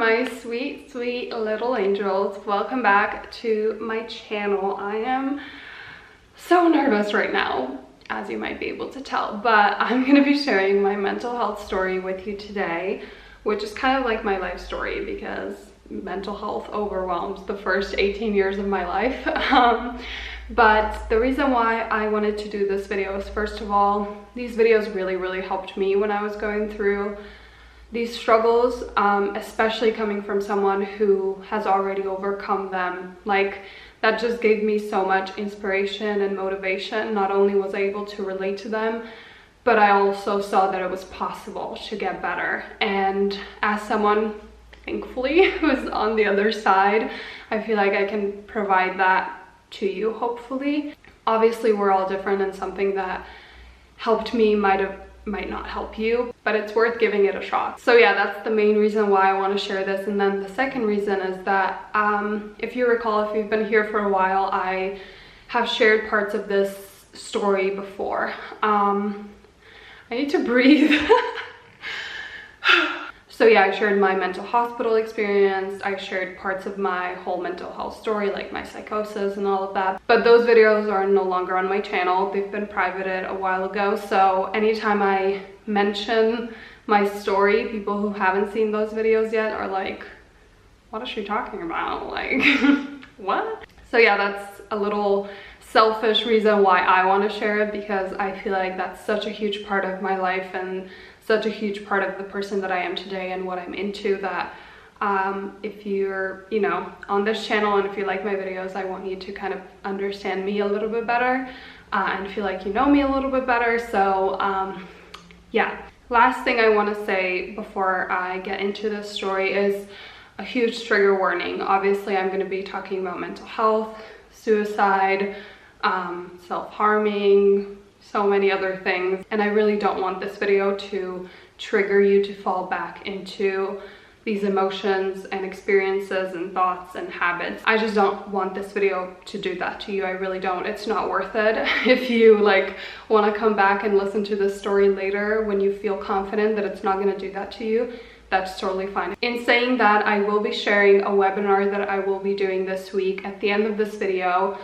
my sweet little angels. Welcome back to my channel. I am so nervous right now, as you might be able to tell, but I'm going to be sharing my mental health story with you today, which is kind of like my life story because mental health overwhelms the first 18 years of my life. But the reason why I wanted to do this video is, first of all, these videos really helped me when I was going through these struggles, especially coming from someone who has already overcome them. Like, that just gave me so much inspiration and motivation. Not only was I able to relate to them, but I also saw that it was possible to get better. And as someone, thankfully, who's on the other side, I feel like I can provide that to you, hopefully. Obviously, we're all different, and something that helped me might not help you, but it's worth giving it a shot. So yeah, that's the main reason why I want to share this. And then the second reason is that if you recall, if you've been here for a while, I have shared parts of this story before. I need to breathe. So yeah, I shared my mental hospital experience. I shared parts of my whole mental health story, like my psychosis and all of that. But those videos are no longer on my channel. They've been privated a while ago. So anytime I mention my story, people who haven't seen those videos yet are like, what is she talking about? Like, what? So yeah, that's a little selfish reason why I want to share it, because I feel like that's such a huge part of my life and such a huge part of the person that I am today and what I'm into, that if you're, on this channel and if you like my videos, I want you to kind of understand me a little bit better and feel like you know me a little bit better. So yeah, last thing I want to say before I get into this story is a huge trigger warning. Obviously, I'm going to be talking about mental health, suicide, self-harming, so many other things, and I really don't want this video to trigger you to fall back into these emotions and experiences and thoughts and habits. I just don't want this video to do that to you. I really don't. It's not worth it. If you want to come back and listen to this story later when you feel confident that it's not going to do that to you, that's totally fine. In saying that, I will be sharing a webinar that I will be doing this week at the end of this video,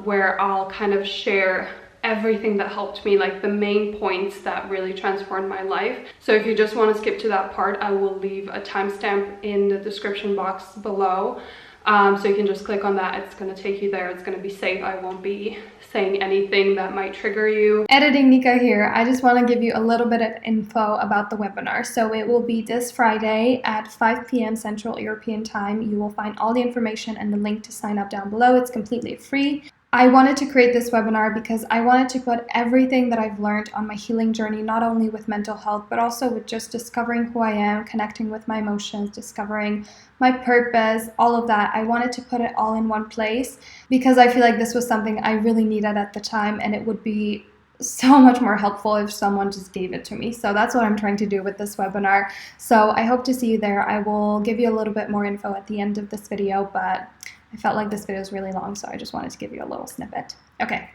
where I'll kind of share everything that helped me, like the main points that really transformed my life. So if you just want to skip to that part, I will leave a timestamp in the description box below, so you can just click on that. It's going to take you there. It's going to be safe. I won't be saying anything that might trigger you. Editing Nika here. I just want to give you a little bit of info about the webinar. So it will be this Friday at 5 p.m. Central European Time. You will find all the information and the link to sign up down below. It's completely free. I wanted to create this webinar because I wanted to put everything that I've learned on my healing journey, not only with mental health, but also with just discovering who I am, connecting with my emotions, discovering my purpose, all of that. I wanted to put it all in one place because I feel like this was something I really needed at the time, and it would be so much more helpful if someone just gave it to me. So that's what I'm trying to do with this webinar. So I hope to see you there. I will give you a little bit more info at the end of this video, but I felt like this video is really long, so I just wanted to give you a little snippet. Okay,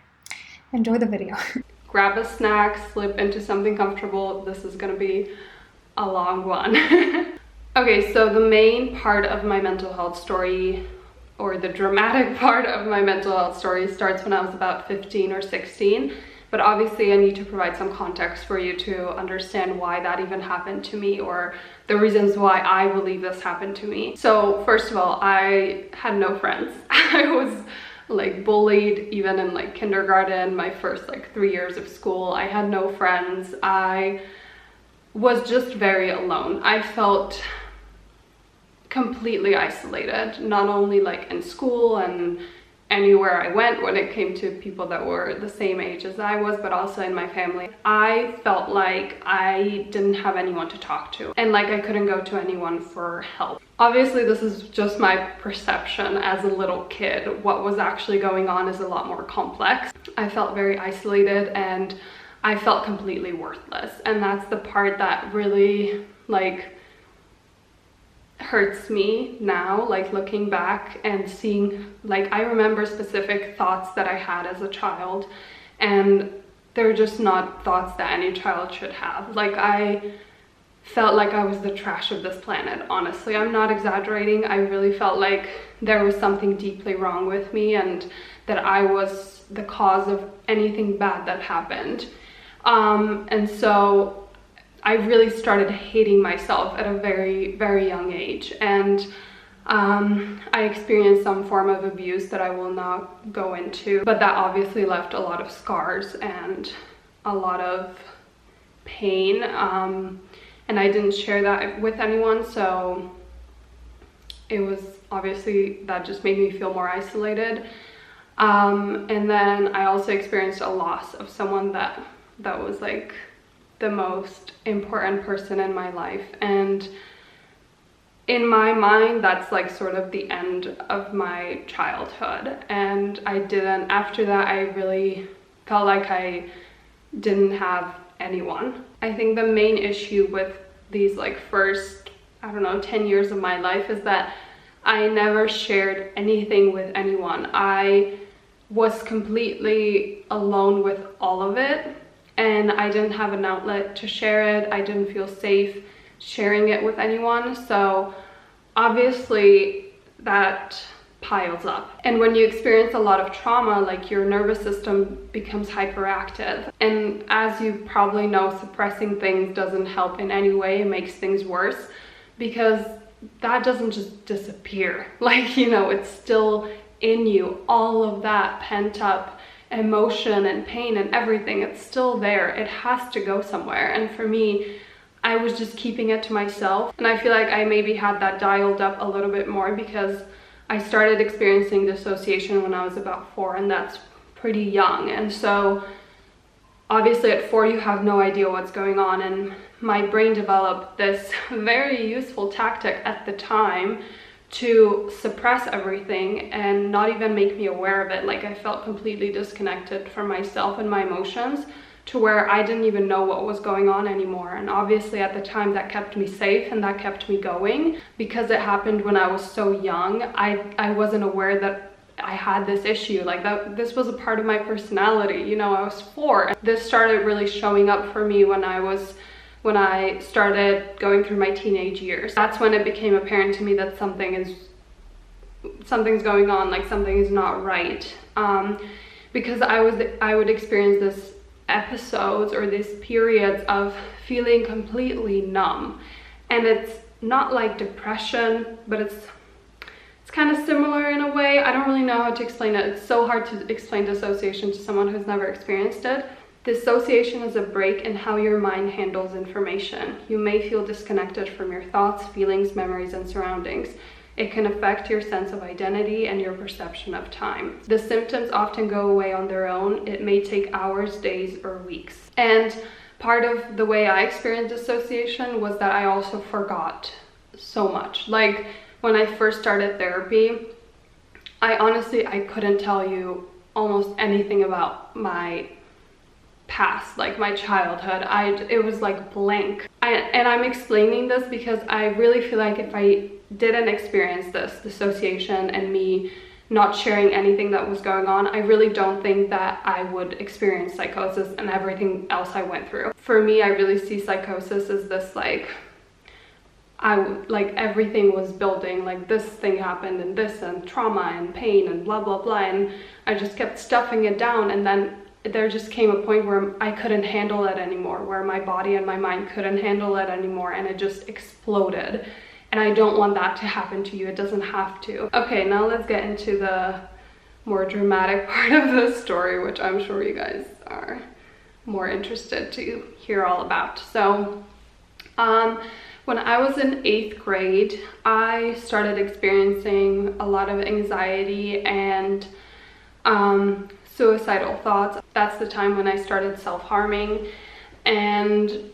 enjoy the video. Grab a snack, slip into something comfortable. This is gonna be a long one. Okay, so the main part of my mental health story, or the dramatic part of my mental health story, starts when I was about 15 or 16. But obviously I need to provide some context for you to understand why that even happened to me, or the reasons why I believe this happened to me. So first of all, I had no friends. I was bullied even in kindergarten, my first 3 years of school. I had no friends. I was just very alone. I felt completely isolated, not only in school and anywhere I went when it came to people that were the same age as I was, but also in my family. I felt like I didn't have anyone to talk to, and I couldn't go to anyone for help. Obviously, this is just my perception as a little kid. What was actually going on is a lot more complex. I felt very isolated and I felt completely worthless, and that's the part that really hurts me now, looking back and seeing, I remember specific thoughts that I had as a child, and they're just not thoughts that any child should have. I felt like I was the trash of this planet. Honestly, I'm not exaggerating. I really felt like there was something deeply wrong with me and that I was the cause of anything bad that happened. And so I really started hating myself at a very, very young age. And I experienced some form of abuse that I will not go into, but that obviously left a lot of scars and a lot of pain. And I didn't share that with anyone, so it was obviously, that just made me feel more isolated. And then I also experienced a loss of someone that was like the most important person in my life. And in my mind, that's like sort of the end of my childhood. And after that, I really felt like I didn't have anyone. I think the main issue with these like first, I don't know, 10 years of my life is that I never shared anything with anyone. I was completely alone with all of it, and I didn't have an outlet to share it. I didn't feel safe sharing it with anyone. So obviously that piles up. And when you experience a lot of trauma, like your nervous system becomes hyperactive. And as you probably know, suppressing things doesn't help in any way. It makes things worse, because that doesn't just disappear. Like, you know, it's still in you. All of that pent up emotion and pain and everything, it's still there. It has to go somewhere. And for me, I was just keeping it to myself. And I feel like I maybe had that dialed up a little bit more because I started experiencing dissociation when I was about 4, and that's pretty young. And so obviously at 4 you have no idea what's going on, and my brain developed this very useful tactic at the time to suppress everything and not even make me aware of it. Like, I felt completely disconnected from myself and my emotions, to where I didn't even know what was going on anymore. And obviously at the time that kept me safe and that kept me going, because it happened when I was so young. I wasn't aware that I had this issue, like that this was a part of my personality. You know, I was 4. This started really showing up for me when I started going through my teenage years. That's when it became apparent to me that something's going on, like something is not right. Because I would experience this episodes or these periods of feeling completely numb, and it's not like depression, but it's kind of similar in a way. I don't really know how to explain it. It's so hard to explain dissociation to someone who's never experienced it. Dissociation is a break in how your mind handles information. You may feel disconnected from your thoughts, feelings, memories, and surroundings. It can affect your sense of identity and your perception of time. The symptoms often go away on their own. It may take hours, days, or weeks. And part of the way I experienced dissociation was that I also forgot so much. Like, when I first started therapy, I couldn't tell you almost anything about my past, like my childhood. It was like blank. And I'm explaining this because I really feel like if I didn't experience this dissociation and me not sharing anything that was going on, I really don't think that I would experience psychosis and everything else I went through. For me, I really see psychosis as this like everything was building, like this thing happened and this and trauma and pain and blah blah blah, and I just kept stuffing it down. And then there just came a point where I couldn't handle it anymore, where my body and my mind couldn't handle it anymore, and it just exploded. And I don't want that to happen to you. It doesn't have to. Okay, now let's get into the more dramatic part of the story, which I'm sure you guys are more interested to hear all about. So when I was in 8th grade, I started experiencing a lot of anxiety and suicidal thoughts. That's the time when I started self-harming, and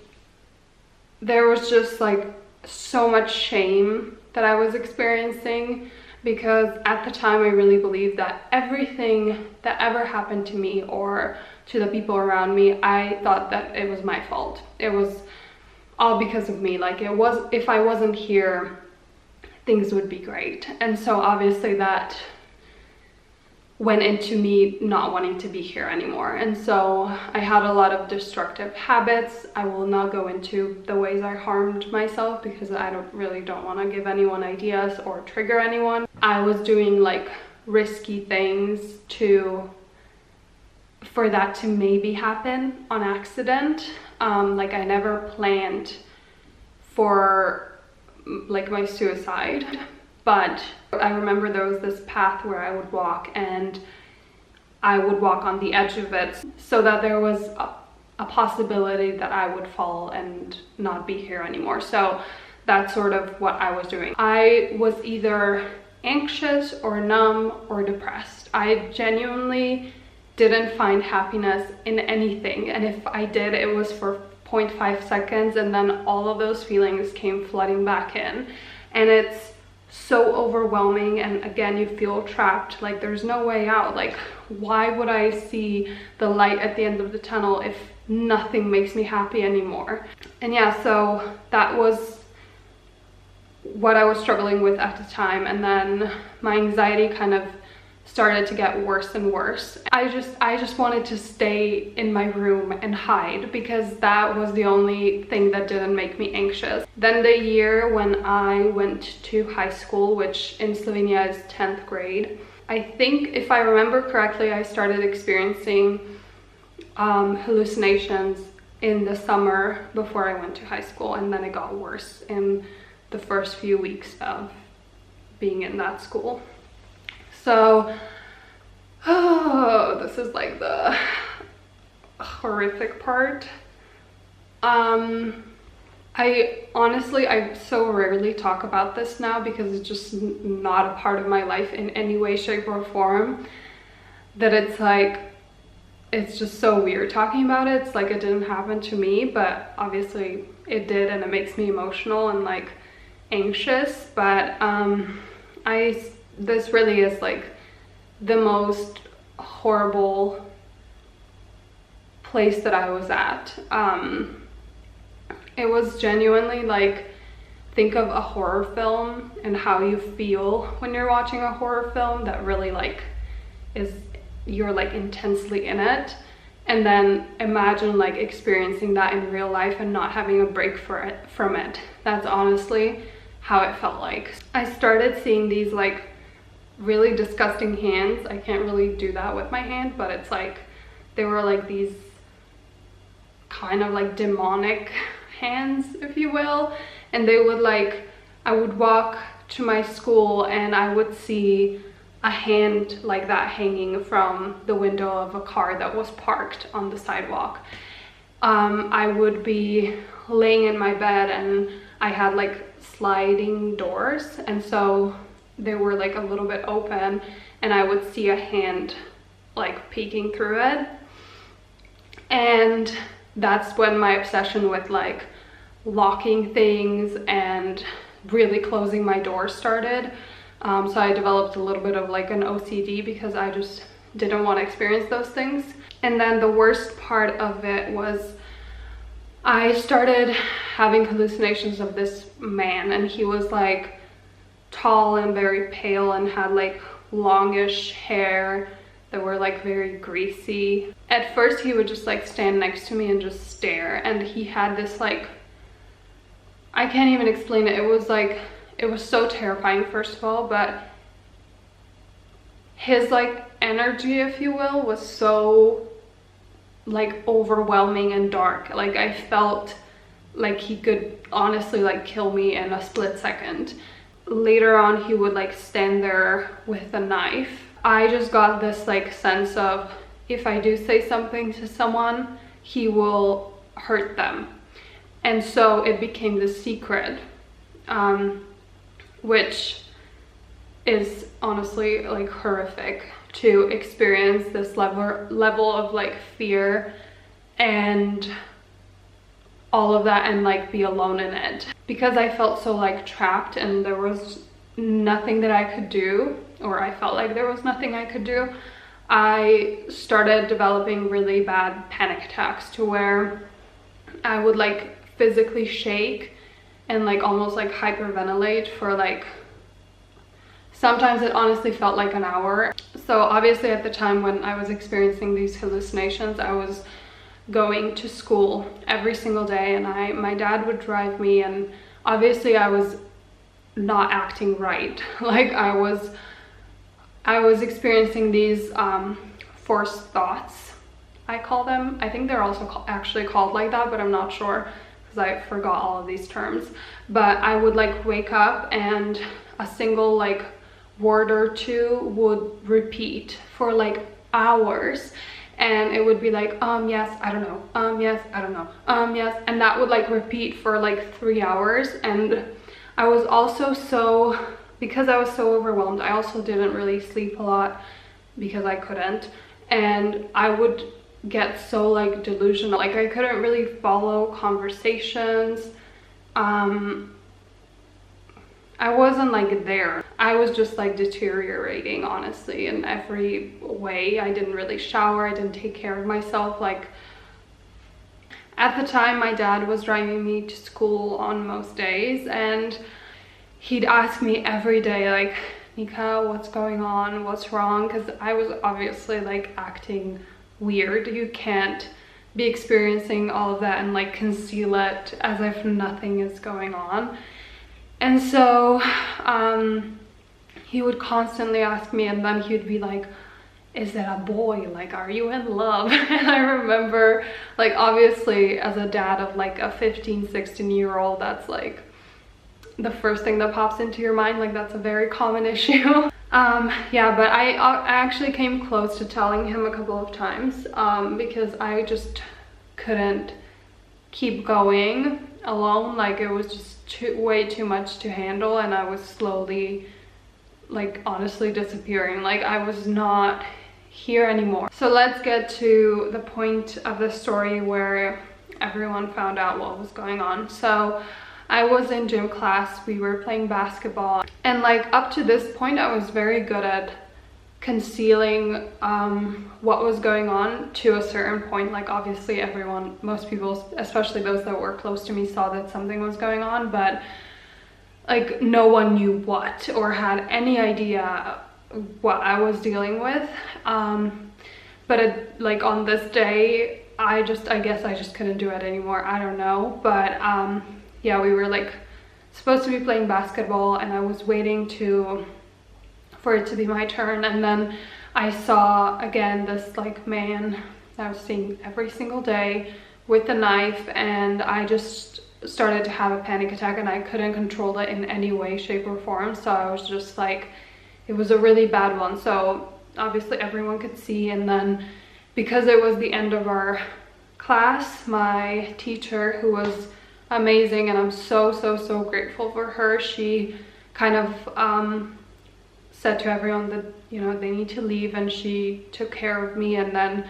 there was just like so much shame that I was experiencing, because at the time I really believed that everything that ever happened to me or to the people around me, I thought that it was my fault. It was all because of me. Like, it was, if I wasn't here, things would be great. And so obviously that went into me not wanting to be here anymore. And so I had a lot of destructive habits. I will not go into the ways I harmed myself because I don't want to give anyone ideas or trigger anyone. I was doing like risky things for that to maybe happen on accident. Like I never planned for like my suicide, but I remember there was this path where I would walk, and I would walk on the edge of it so that there was a possibility that I would fall and not be here anymore. So that's sort of what I was doing. I was either anxious or numb or depressed. I genuinely didn't find happiness in anything, and if I did, it was for 0.5 seconds, and then all of those feelings came flooding back in, and it's so overwhelming. And again, you feel trapped, like there's no way out. Like, why would I see the light at the end of the tunnel if nothing makes me happy anymore? And yeah, so that was what I was struggling with at the time. And then my anxiety kind of started to get worse and worse. I just wanted to stay in my room and hide, because that was the only thing that didn't make me anxious. Then the year when I went to high school, which in Slovenia is 10th grade, I think if I remember correctly, I started experiencing hallucinations in the summer before I went to high school, and then it got worse in the first few weeks of being in that school. So, this is like the horrific part. I so rarely talk about this now because it's just not a part of my life in any way, shape, or form, that it's like, it's just so weird talking about it. It's like it didn't happen to me, but obviously it did, and it makes me emotional and like anxious. But this really is like the most horrible place that I was at. It was genuinely like, think of a horror film and how you feel when you're watching a horror film that really like you're like intensely in it, and then imagine like experiencing that in real life and not having a break from it. That's honestly how it felt like. I started seeing these like really disgusting hands. I can't really do that with my hand, but it's like they were like these kind of like demonic hands, if you will, and they would like, I would walk to my school and I would see a hand like that hanging from the window of a car that was parked on the sidewalk. I would be laying in my bed and I had like sliding doors, and so they were like a little bit open, and I would see a hand like peeking through it. And that's when my obsession with like locking things and really closing my door started. So I developed a little bit of like an OCD because I just didn't want to experience those things. And then the worst part of it was I started having hallucinations of this man, and he was like tall and very pale and had like longish hair that were like very greasy. At first he would just like stand next to me and just stare, and he had this like, I can't even explain it. It was like, it was so terrifying, first of all, but his like energy, if you will, was so like overwhelming and dark. Like I felt like he could honestly like kill me in a split second. Later on, he would like stand there with a knife. I just got this like sense of, if I do say something to someone, he will hurt them. And so it became the secret, which is honestly like horrific to experience this level of like fear and all of that, and like be alone in it, because I felt so like trapped and there was nothing that I could do, or I felt like there was nothing I could do. I started developing really bad panic attacks to where I would like physically shake and like almost like hyperventilate for like Sometimes it honestly felt like an hour. So obviously at the time when I was experiencing these hallucinations, I was going to school every single day, and my dad would drive me, and obviously I was not acting right. Like I was experiencing these forced thoughts, I call them. I think they're also actually called like that, but I'm not sure because I forgot all of these terms. But I would like wake up and a single like word or two would repeat for like hours, and it would be like yes, I don't know, yes, I don't know, yes, and that would like repeat for like 3 hours. And I was also because I was so overwhelmed, I also didn't really sleep a lot because I couldn't, and I would get so like delusional, like I couldn't really follow conversations. I wasn't like there. I was just like deteriorating, honestly, in every way. I didn't really shower, I didn't take care of myself. Like at the time, my dad was driving me to school on most days, and he'd ask me every day like, Nika, what's going on, what's wrong? Because I was obviously like acting weird. You can't be experiencing all of that and like conceal it as if nothing is going on. And so he would constantly ask me, and then he'd be like, is that a boy? Like, are you in love? And I remember, like, obviously as a dad of like a 15-16-year-old, that's like the first thing that pops into your mind. Like that's a very common issue. Yeah, but I actually came close to telling him a couple of times because I just couldn't keep going alone. Like it was just way too much to handle, and I was slowly, like, honestly disappearing. Like I was not here anymore. So let's get to the point of the story where everyone found out what was going on. So I was in gym class, we were playing basketball, and like up to this point I was very good at concealing what was going on to a certain point. Like obviously everyone, most people, especially those that were close to me, saw that something was going on, but like no one knew what or had any idea what I was dealing with. But like on this day, I guess I just couldn't do it anymore. I don't know, but yeah, we were like supposed to be playing basketball, and I was waiting for it to be my turn, and then I saw again this like man that I was seeing every single day with a knife, and I just started to have a panic attack, and I couldn't control it in any way, shape or form. So I was just like, it was a really bad one. So obviously everyone could see, and then because it was the end of our class, my teacher, who was amazing, and I'm so grateful for her, she kind of said to everyone that, you know, they need to leave, and she took care of me, and then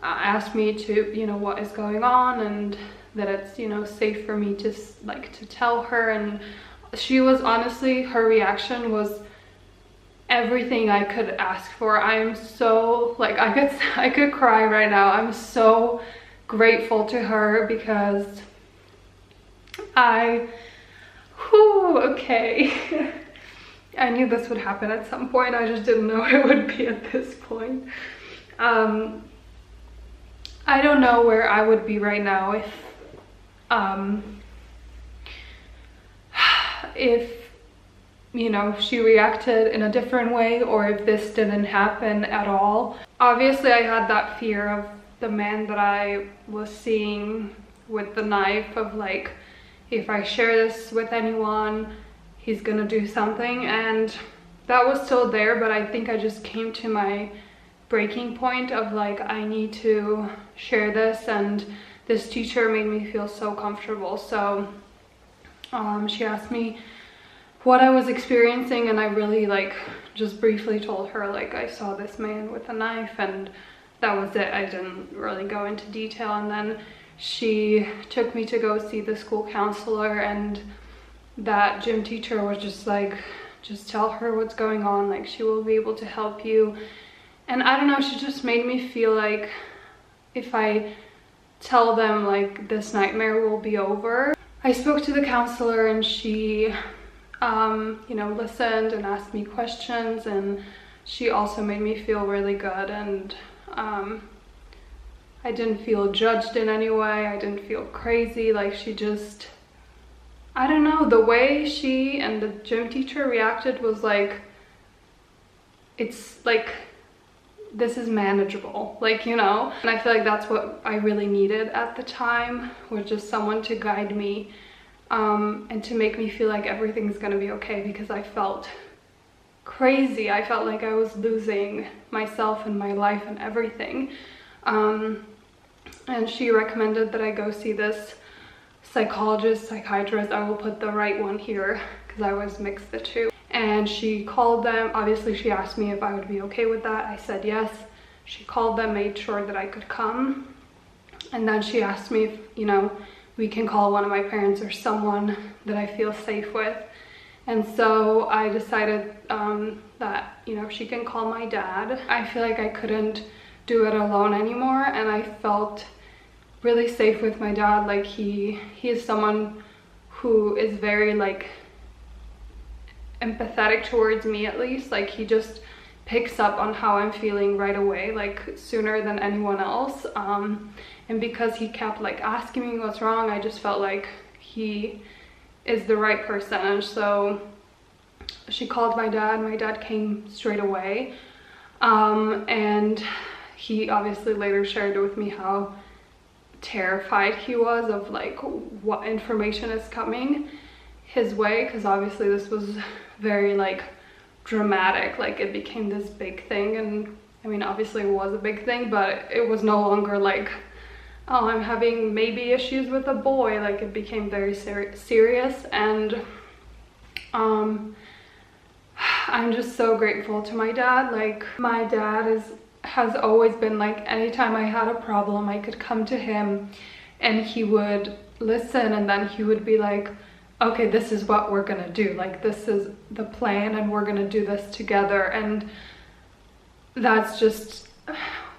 asked me to, you know, what is going on, and that it's, you know, safe for me to like to tell her. And she was honestly, her reaction was everything I could ask for. I am so like, I could cry right now. I'm so grateful to her because okay. I knew this would happen at some point. I just didn't know it would be at this point. I don't know where I would be right now if you know, she reacted in a different way, or if this didn't happen at all. Obviously I had that fear of the man that I was seeing with the knife, of like, if I share this with anyone, he's gonna do something, and that was still there. But I think I just came to my breaking point of like, I need to share this, and this teacher made me feel so comfortable. So she asked me what I was experiencing, and I really like just briefly told her like I saw this man with a knife, and that was it. I didn't really go into detail. And then she took me to go see the school counselor, and that gym teacher was just like, just tell her what's going on, like she will be able to help you. And I don't know, she just made me feel like if I tell them, like, this nightmare will be over. I spoke to the counselor, and she you know, listened and asked me questions, and she also made me feel really good, and I didn't feel judged in any way. I didn't feel crazy. Like, she just, I don't know, the way she and the gym teacher reacted was like, it's like, this is manageable, like, you know. And I feel like that's what I really needed at the time, was just someone to guide me and to make me feel like everything's gonna be okay, because I felt crazy. I felt like I was losing myself and my life and everything. And she recommended that I go see this psychiatrist. I will put the right one here because I always mix the two. And she called them. Obviously, she asked me if I would be okay with that. I said yes. She called them, made sure that I could come. And then she asked me if, you know, we can call one of my parents or someone that I feel safe with. And so I decided that, you know, she can call my dad. I feel like I couldn't do it alone anymore, and I felt really safe with my dad. Like, he is someone who is very, like, empathetic towards me, at least. Like, he just picks up on how I'm feeling right away, like sooner than anyone else. And because he kept like asking me what's wrong, I just felt like he is the right person. And so she called my dad. My dad came straight away, and he obviously later shared with me how terrified he was of like what information is coming his way, because obviously this was very like dramatic. Like, it became this big thing, and I mean, obviously it was a big thing, but it was no longer like, oh, I'm having maybe issues with a boy. Like, it became very serious. And I'm just so grateful to my dad. Like, my dad has always been like, anytime I had a problem, I could come to him and he would listen, and then he would be like, okay, this is what we're gonna do. Like, this is the plan, and we're gonna do this together. And that's just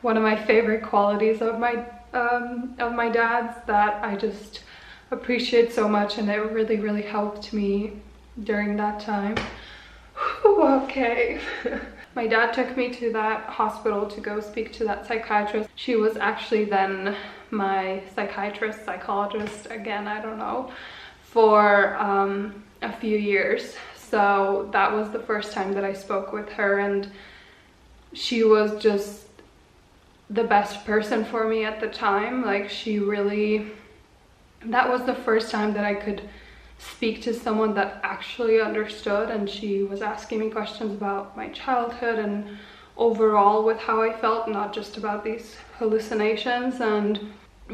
one of my favorite qualities of my dad's, that I just appreciate so much, and it really helped me during that time. Okay. My dad took me to that hospital to go speak to that psychiatrist. She was actually then my psychologist again, I don't know, for a few years. So that was the first time that I spoke with her, and she was just the best person for me at the time. Like, that was the first time that I could speak to someone that actually understood, and she was asking me questions about my childhood and overall with how I felt, not just about these hallucinations. And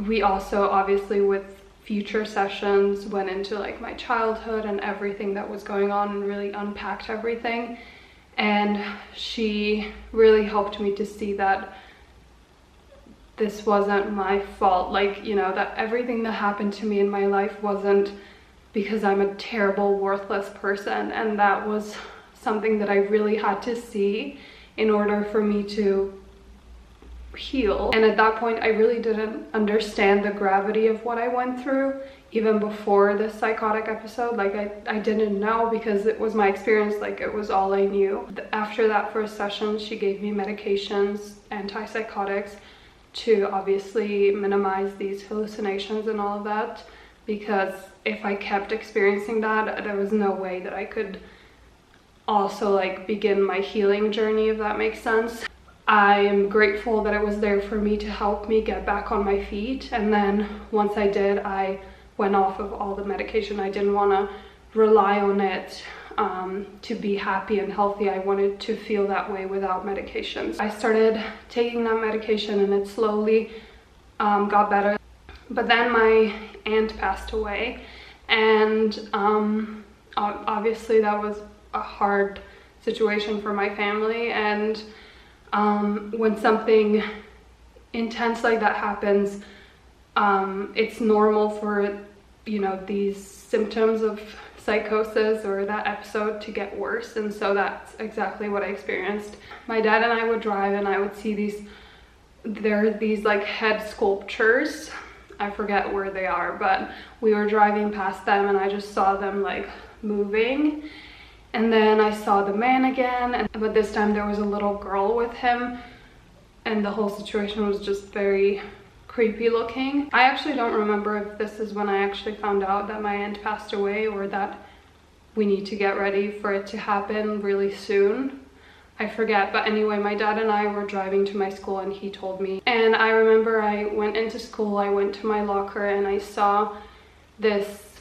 we also, obviously, with future sessions, went into like my childhood and everything that was going on, and really unpacked everything. And she really helped me to see that this wasn't my fault. Like, you know, that everything that happened to me in my life wasn't because I'm a terrible, worthless person. And that was something that I really had to see in order for me to heal. And at that point, I really didn't understand the gravity of what I went through, even before this psychotic episode. Like, I didn't know, because it was my experience. Like, it was all I knew. After that first session, she gave me medications, antipsychotics, to obviously minimize these hallucinations and all of that, because if I kept experiencing that, there was no way that I could also like begin my healing journey, if that makes sense. I am grateful that it was there for me to help me get back on my feet. And then once I did, I went off of all the medication. I didn't want to rely on it to be happy and healthy. I wanted to feel that way without medications. I started taking that medication, and it slowly got better. But then my aunt passed away, and obviously that was a hard situation for my family. And when something intense like that happens, it's normal for, you know, these symptoms of psychosis or that episode to get worse. And so that's exactly what I experienced. My dad and I would drive, and I would see there are these like head sculptures. I forget where they are, but we were driving past them, and I just saw them like moving. And then I saw the man again, but this time there was a little girl with him, and the whole situation was just very creepy looking. I actually don't remember if this is when I actually found out that my aunt passed away, or that we need to get ready for it to happen really soon. I forget, but anyway, my dad and I were driving to my school and he told me. And I remember I went into school, I went to my locker, and I saw this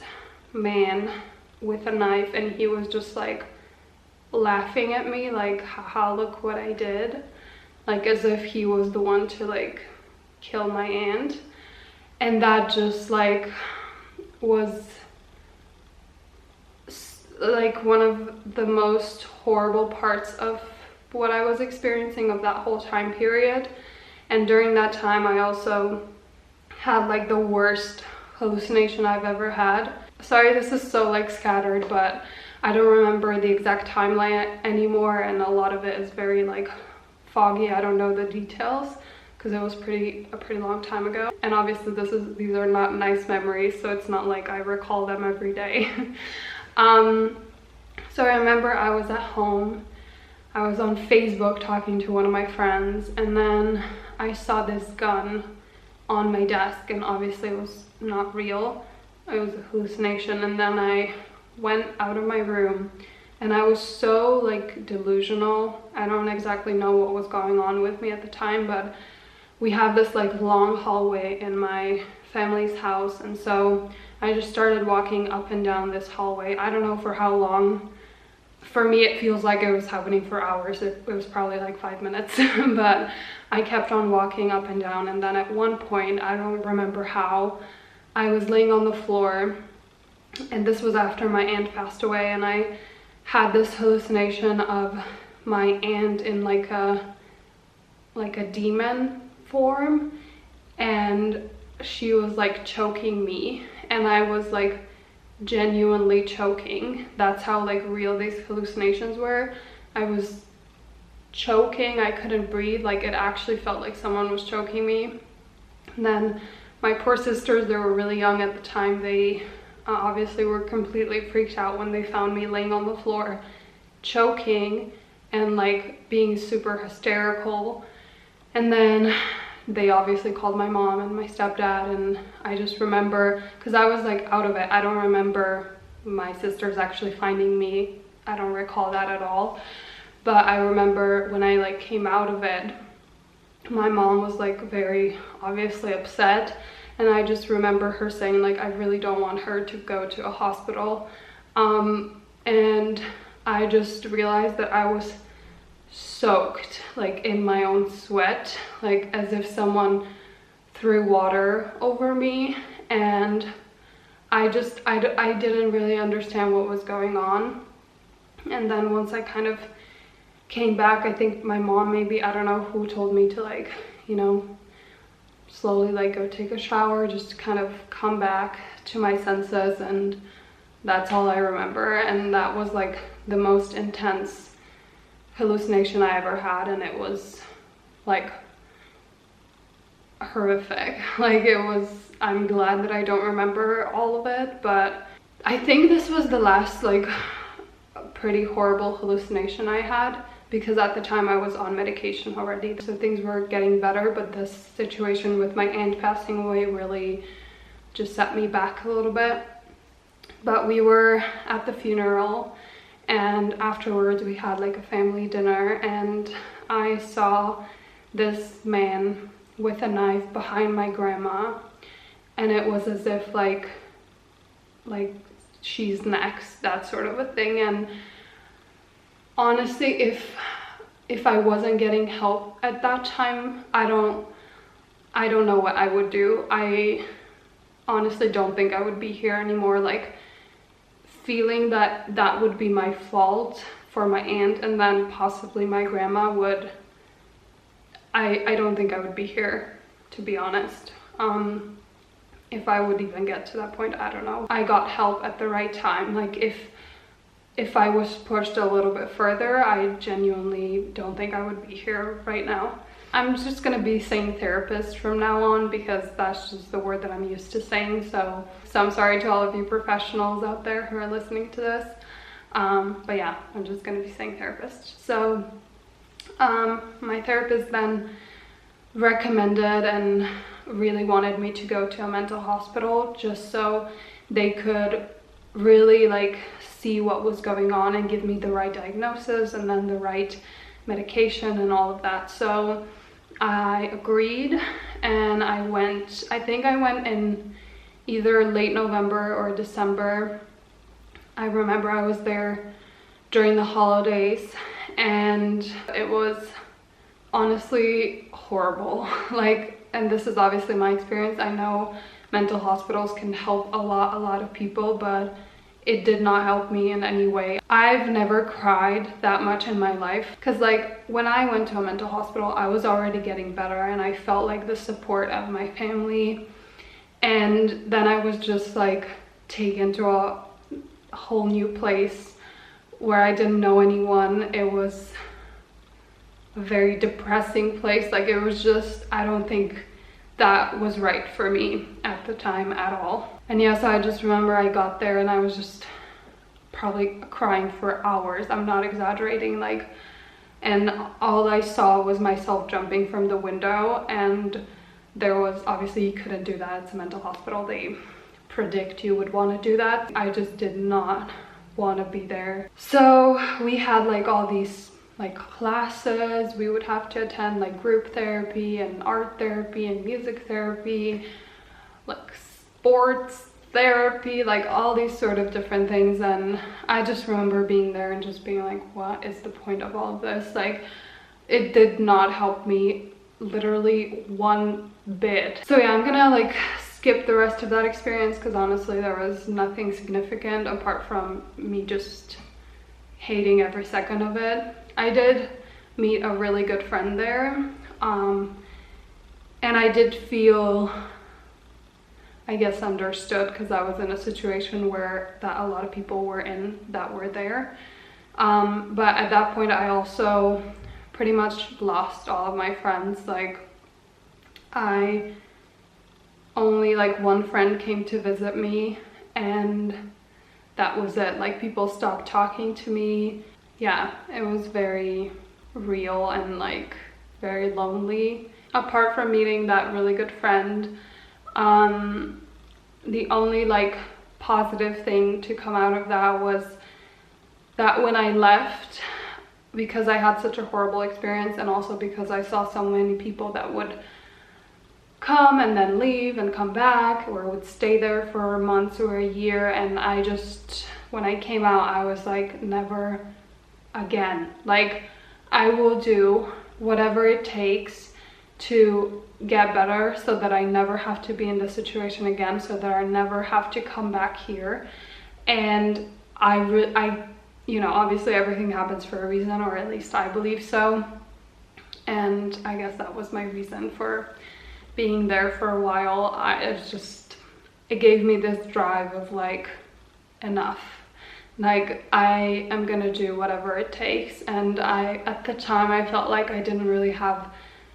man with a knife, and he was just like laughing at me, like, haha, look what I did. Like as if he was the one to like kill my aunt. And that just like was like one of the most horrible parts of what I was experiencing of that whole time period. And during that time I also had like the worst hallucination I've ever had. Sorry, this is so like scattered, but I don't remember the exact timeline anymore, and a lot of it is very like foggy. I don't know the details because it was a pretty long time ago, and obviously these are not nice memories, so it's not like I recall them every day. So I remember I was at home, I was on Facebook talking to one of my friends, and then I saw this gun on my desk, and obviously it was not real, it was a hallucination. And then I went out of my room, and I was so like delusional. I don't exactly know what was going on with me at the time, but we have this like long hallway in my family's house, and so I just started walking up and down this hallway. I don't know for how long. For me it feels like it was happening for hours. It was probably like 5 minutes. But I kept on walking up and down, and then at one point, I don't remember how, I was laying on the floor, and this was after my aunt passed away, and I had this hallucination of my aunt in like a demon form, and she was like choking me, and I was like genuinely choking. That's how like real these hallucinations were. I was choking, I couldn't breathe, like it actually felt like someone was choking me. And then my poor sisters, they were really young at the time, they obviously were completely freaked out when they found me laying on the floor choking and like being super hysterical. And then they obviously called my mom and my stepdad, and I just remember, because I was like out of it, I don't remember my sisters actually finding me, I don't recall that at all. But I remember when I like came out of it, my mom was like very obviously upset, and I just remember her saying like, I really don't want her to go to a hospital. And I just realized that I was soaked like in my own sweat, like as if someone threw water over me, and I didn't really understand what was going on. And then once I kind of came back, I think my mom, maybe, I don't know who, told me to like, you know, slowly like go take a shower, just to kind of come back to my senses. And that's all I remember, and that was like the most intense hallucination I ever had, and it was like horrific. Like it was, I'm glad that I don't remember all of it, but I think this was the last like pretty horrible hallucination I had, because at the time I was on medication already, so things were getting better, but this situation with my aunt passing away really just set me back a little bit. But we were at the funeral, and afterwards we had like a family dinner, and I saw this man with a knife behind my grandma, and it was as if like she's next, that sort of a thing. And honestly, if I wasn't getting help at that time, I don't know what I would do. I honestly don't think I would be here anymore. Like feeling that that would be my fault for my aunt, and then possibly my grandma would, I don't think I would be here, to be honest. If I would even get to that point, I don't know. I got help at the right time. Like if I was pushed a little bit further, I genuinely don't think I would be here right now. I'm just gonna be saying therapist from now on because that's just the word that I'm used to saying. So I'm sorry to all of you professionals out there who are listening to this. But yeah, I'm just gonna be saying therapist. So my therapist then recommended and really wanted me to go to a mental hospital just so they could really like see what was going on and give me the right diagnosis and then the right medication and all of that. So I agreed and I went. I think I went in either late November or December. I remember I was there during the holidays and it was honestly horrible. Like, and this is obviously my experience. I know mental hospitals can help a lot of people, but it did not help me in any way. I've never cried that much in my life because like when I went to a mental hospital, I was already getting better and I felt like the support of my family, and then I was just like taken to a whole new place where I didn't know anyone. It was a very depressing place. Like it was just, I don't think that was right for me at the time at all. And yeah, so I just remember I got there and I was just probably crying for hours. I'm not exaggerating. Like, and all I saw was myself jumping from the window, and there was, obviously you couldn't do that. It's a mental hospital. They predict you would want to do that. I just did not want to be there. So we had like all these like classes we would have to attend, like group therapy and art therapy and music therapy, like sports therapy, like all these sort of different things. And I just remember being there and just being like, what is the point of all of this? Like, it did not help me literally one bit. So yeah, I'm gonna like skip the rest of that experience because honestly there was nothing significant apart from me just hating every second of it. I did meet a really good friend there, and I did feel, I guess, understood because I was in a situation where that a lot of people were in that were there. But at that point I also pretty much lost all of my friends. Like, I only, like, one friend came to visit me and that was it. Like, people stopped talking to me. Yeah, it was very real and like very lonely. Apart from meeting that really good friend, the only like positive thing to come out of that was that when I left, because I had such a horrible experience and also because I saw so many people that would come and then leave and come back or would stay there for months or a year, and I just, when I came out, I was like, never again. Like, I will do whatever it takes to get better so that I never have to be in this situation again, so that I never have to come back here. And I you know, obviously everything happens for a reason, or at least I believe so, and I guess that was my reason for being there for a while. It gave me this drive of like, enough. Like, I am gonna do whatever it takes. And at the time I felt like I didn't really have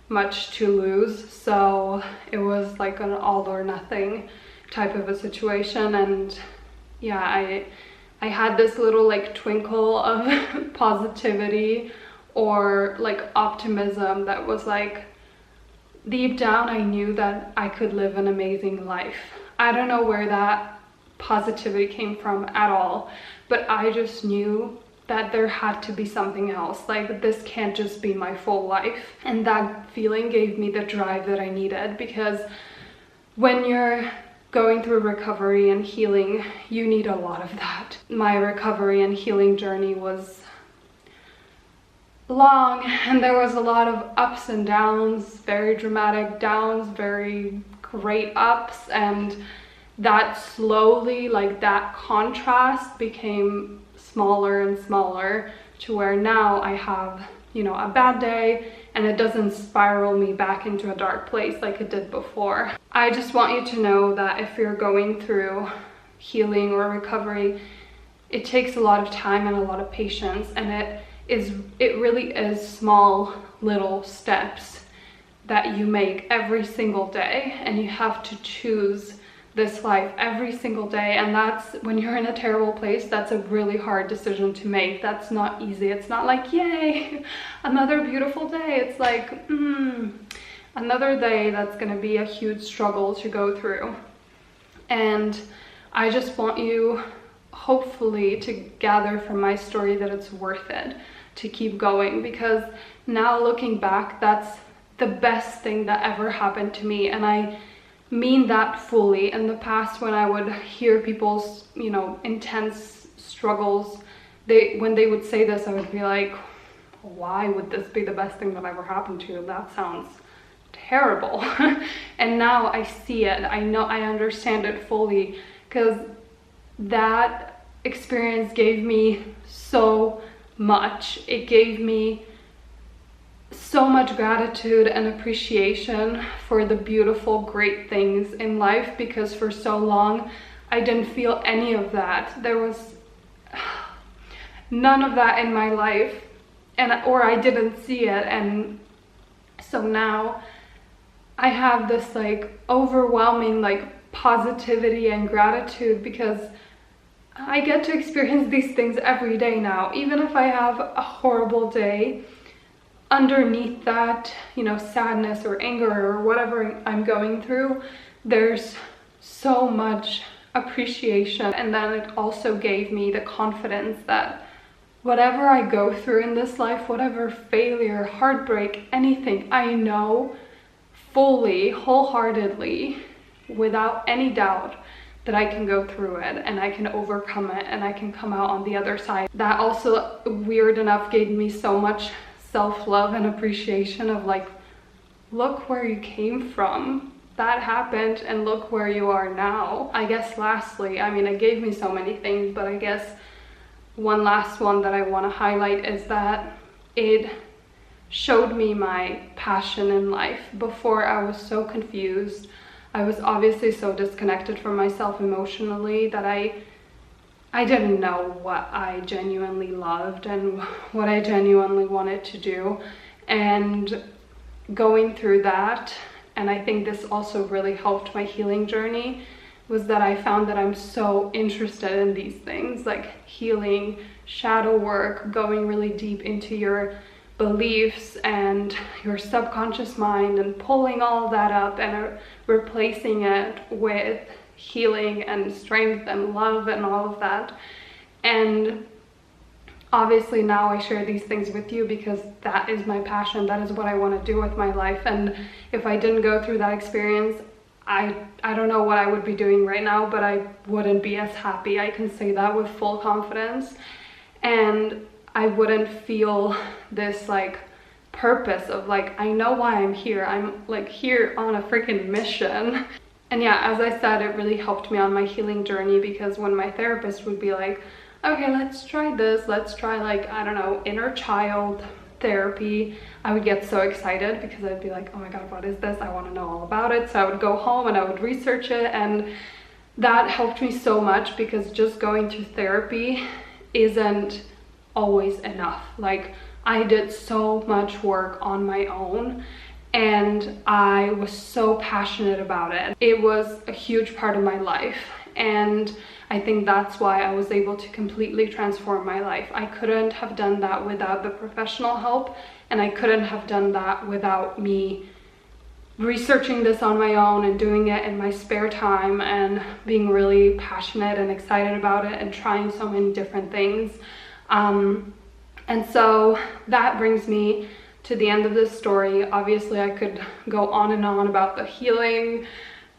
much to lose, so it was like an all or nothing type of a situation. And yeah, I had this little like twinkle of positivity or like optimism that was like, deep down I knew that I could live an amazing life. I don't know where that positivity came from at all, but I just knew that there had to be something else. Like, this can't just be my full life. And that feeling gave me the drive that I needed, because when you're going through recovery and healing, you need a lot of that. My recovery and healing journey was long, and there was a lot of ups and downs, very dramatic downs, very great ups, and that slowly, like, that contrast became smaller and smaller to where now I have, you know, a bad day and it doesn't spiral me back into a dark place like it did before. I just want you to know that if you're going through healing or recovery, it takes a lot of time and a lot of patience, and it really is small little steps that you make every single day, and you have to choose this life every single day. And that's, when you're in a terrible place, that's a really hard decision to make. That's not easy. It's not like, yay, another beautiful day. It's like, another day that's going to be a huge struggle to go through. And I just want you, hopefully, to gather from my story that it's worth it to keep going, because now looking back, that's the best thing that ever happened to me. And I mean that fully. In the past, when I would hear people's, you know, intense struggles, when they would say this, I would be like, why would this be the best thing that ever happened to you? That sounds terrible. And now I see it. I know, I understand it fully, because that experience gave me so much. It gave me so much gratitude and appreciation for the beautiful, great things in life, because for so long I didn't feel any of that. There was none of that in my life, or I didn't see it. And so now I have this like overwhelming like positivity and gratitude, because I get to experience these things every day now. Even if I have a horrible day, underneath that, you know, sadness or anger or whatever I'm going through, there's so much appreciation. And then it also gave me the confidence that whatever I go through in this life, whatever failure, heartbreak, anything, I know fully, wholeheartedly, without any doubt, that I can go through it and I can overcome it and I can come out on the other side. That also, weird enough, gave me so much self-love and appreciation of like, look where you came from. That happened and look where you are now. I guess lastly, I mean, it gave me so many things, but I guess one last one that I want to highlight is that it showed me my passion in life. Before, I was so confused. I was obviously so disconnected from myself emotionally that I didn't know what I genuinely loved and what I genuinely wanted to do. And going through that, and I think this also really helped my healing journey, was that I found that I'm so interested in these things, like healing, shadow work, going really deep into your beliefs and your subconscious mind and pulling all that up and replacing it with healing and strength and love and all of that. And obviously now I share these things with you because that is my passion. That is what I want to do with my life. And if I didn't go through that experience, I don't know what I would be doing right now, but I wouldn't be as happy. I can say that with full confidence. And I wouldn't feel this like purpose of like, I know why I'm here. I'm like here on a freaking mission. And yeah, as I said, it really helped me on my healing journey, because when my therapist would be like, okay, let's try this, let's try like, I don't know, inner child therapy, I would get so excited because I'd be like, oh my god, what is this? I want to know all about it. So I would go home and I would research it, and that helped me so much, because just going to therapy isn't always enough. Like, I did so much work on my own and I was so passionate about it. It was a huge part of my life, and I think that's why I was able to completely transform my life. I couldn't have done that without the professional help, and I couldn't have done that without me researching this on my own and doing it in my spare time and being really passionate and excited about it and trying so many different things. And so that brings me to the end of this story. Obviously, I could go on and on about the healing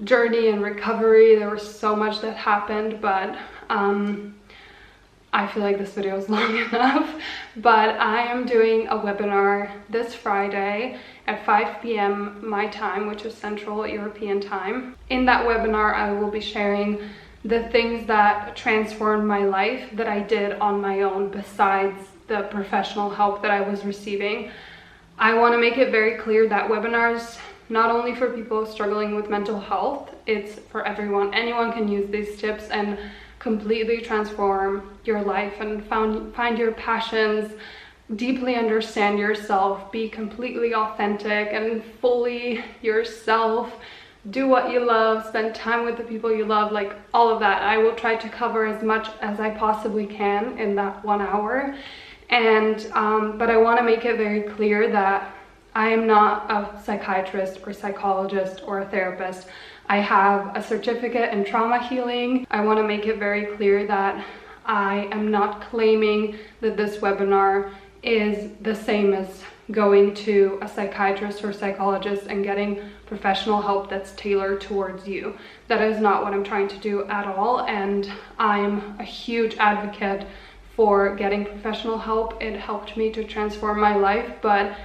journey and recovery. There was so much that happened, but I feel like this video is long enough. But I am doing a webinar this Friday at 5 p.m. my time, which is Central European time. In that webinar, I will be sharing the things that transformed my life that I did on my own, besides the professional help that I was receiving. I want to make it very clear that webinars, not only for people struggling with mental health, it's for everyone. Anyone can use these tips and completely transform your life and find your passions, deeply understand yourself, be completely authentic and fully yourself, do what you love, spend time with the people you love, like all of that. I will try to cover as much as I possibly can in that 1 hour. And but I want to make it very clear that I am not a psychiatrist or psychologist or a therapist. I have a certificate in trauma healing. I want to make it very clear that I am not claiming that this webinar is the same as going to a psychiatrist or psychologist and getting professional help that's tailored towards you. That is not what I'm trying to do at all, and I'm a huge advocate for getting professional help. It helped me to transform my life, but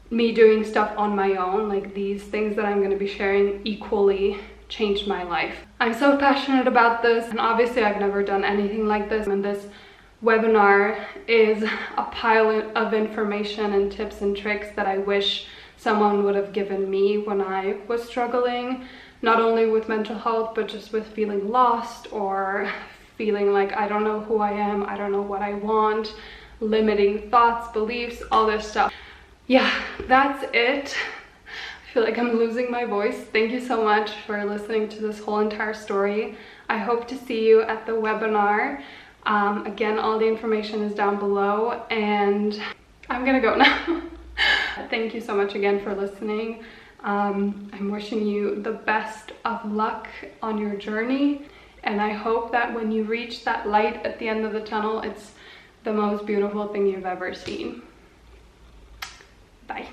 me doing stuff on my own, like these things that I'm going to be sharing, equally changed my life. I'm so passionate about this, and obviously I've never done anything like this, and this webinar is a pile of information and tips and tricks that I wish someone would have given me when I was struggling, not only with mental health, but just with feeling lost or feeling like I don't know who I am, I don't know what I want, limiting thoughts, beliefs, all this stuff. Yeah, that's it. I feel like I'm losing my voice. Thank you so much for listening to this whole entire story. I hope to see you at the webinar. Again, all the information is down below, and I'm gonna go now. Thank you so much again for listening. I'm wishing you the best of luck on your journey, and I hope that when you reach that light at the end of the tunnel, it's the most beautiful thing you've ever seen. Bye.